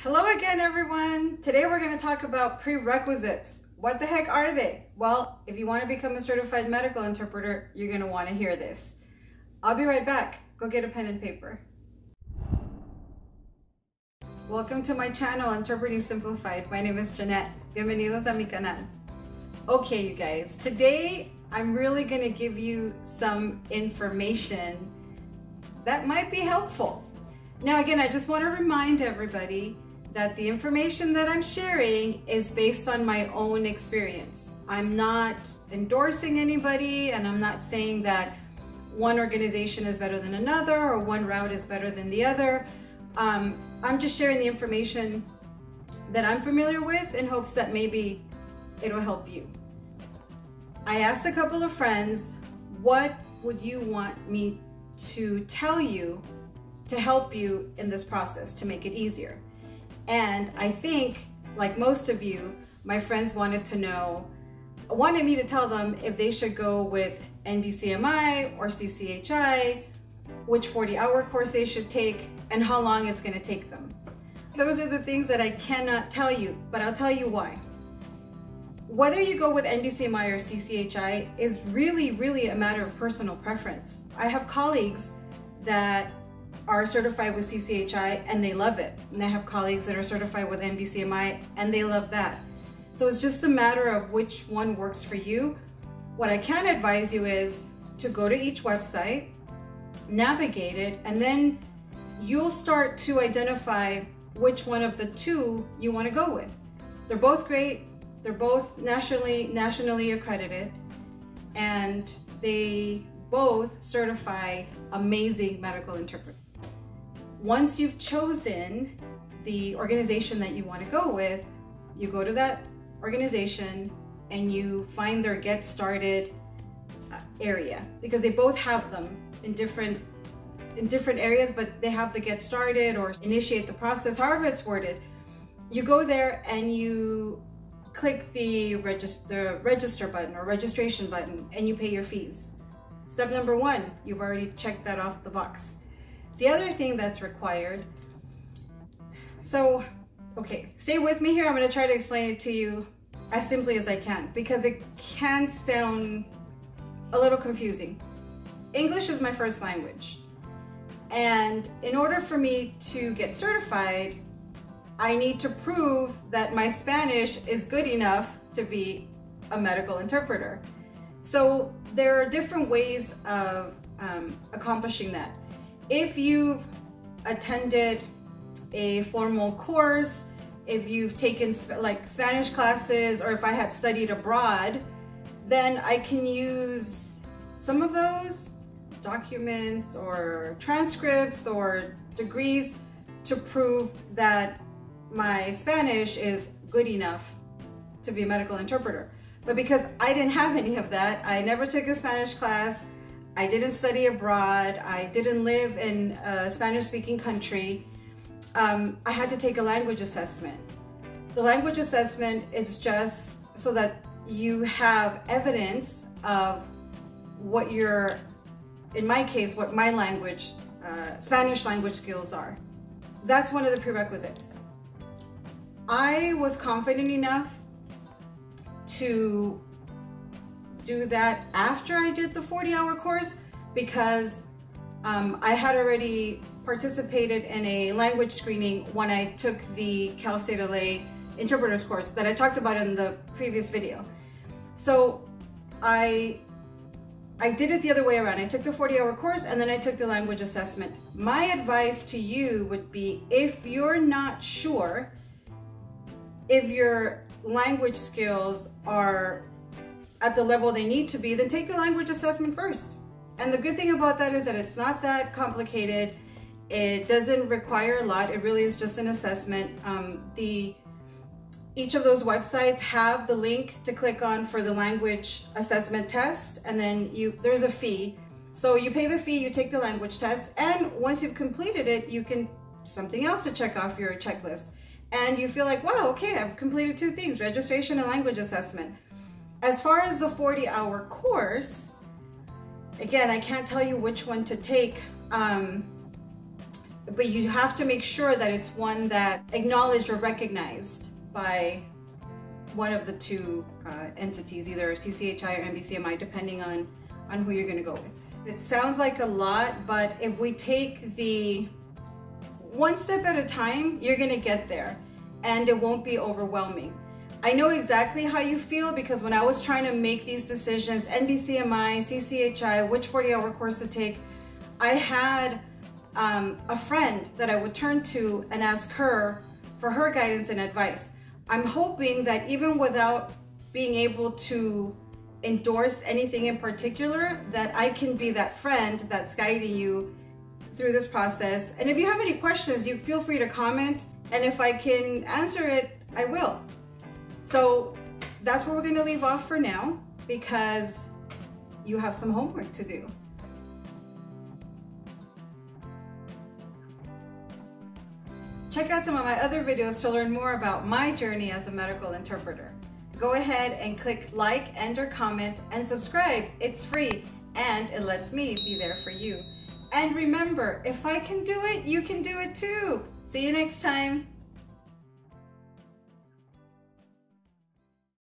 Hello again, everyone. Today we're going to talk about prerequisites. What the heck are they? Well, if you want to become a certified medical interpreter, you're going to want to hear this. I'll be right back. Go get a pen and paper. Welcome to my channel, Interpreting Simplified. My name is Jeanette. Bienvenidos a mi canal. Okay, you guys, today I'm really going to give you some information that might be helpful. Now, again, I just want to remind everybody that the information that I'm sharing is based on my own experience. I'm not endorsing anybody, and I'm not saying that one organization is better than another or one route is better than the other. I'm just sharing the information that I'm familiar with in hopes that maybe it'll help you. I asked a couple of friends, what would you want me to tell you to help you in this process to make it easier? And I think, like most of you, my friends wanted me to tell them if they should go with NBCMI or CCHI, which 40-hour course they should take, and how long it's going to take them. Those are the things that I cannot tell you, but I'll tell you why. Whether you go with NBCMI or CCHI is really a matter of personal preference. I have colleagues that are certified with CCHI and they love it. And I have colleagues that are certified with NBCMI and they love that. So it's just a matter of which one works for you. What I can advise you is to go to each website, navigate it, and then you'll start to identify which one of the two you want to go with. They're both great. They're both nationally accredited, and they both certify amazing medical interpreters. Once you've chosen the organization that you want to go with, you go to that organization and you find their Get Started area, because they both have them in different areas, but they have the Get Started or Initiate the Process, however it's worded. You go there and you click the register button or registration button and you pay your fees. Step number one, you've already checked that off the box. The other thing that's required, okay, stay with me here. I'm going to try to explain it to you as simply as I can, because it can sound a little confusing. English is my first language, and in order for me to get certified, I need to prove that my Spanish is good enough to be a medical interpreter. So there are different ways of accomplishing that. If you've attended a formal course, if you've taken like Spanish classes, or if I had studied abroad, then I can use some of those documents or transcripts or degrees to prove that my Spanish is good enough to be a medical interpreter. But because I didn't have any of that, I never took a Spanish class, I didn't study abroad, I didn't live in a Spanish-speaking country, I had to take a language assessment. The language assessment is just so that you have evidence of what in my case, what my language, Spanish language skills are. That's one of the prerequisites. I was confident enough to do that after I did the 40-hour course, because I had already participated in a language screening when I took the Cal State LA interpreters course that I talked about in the previous video. So I did it the other way around. I took the 40-hour course and then I took the language assessment. My advice to you would be, if you're not sure if your language skills are at the level they need to be, then take the language assessment first. And the good thing about that is that it's not that complicated. It doesn't require a lot. It really is just an assessment. Each of those websites have the link to click on for the language assessment test, and then there's a fee. So you pay the fee, you take the language test, and once you've completed it, you can something else to check off your checklist. And you feel like, wow, okay, I've completed two things, registration and language assessment. As far as the 40-hour course, again, I can't tell you which one to take. but you have to make sure that it's one that acknowledged or recognized by one of the two entities, either CCHI or NBCMI, depending on who you're going to go with. It sounds like a lot, but if we take the one step at a time, you're going to get there and it won't be overwhelming. I know exactly how you feel, because when I was trying to make these decisions, NBCMI, CCHI, which 40-hour course to take, I had a friend that I would turn to and ask her for her guidance and advice. I'm hoping that even without being able to endorse anything in particular, that I can be that friend that's guiding you through this process. And if you have any questions, you feel free to comment, and if I can answer it, I will. So that's where we're going to leave off for now, because you have some homework to do. Check out some of my other videos to learn more about my journey as a medical interpreter. Go ahead and click like and or comment and subscribe. It's free and it lets me be there for you. And remember, if I can do it, you can do it too. See you next time.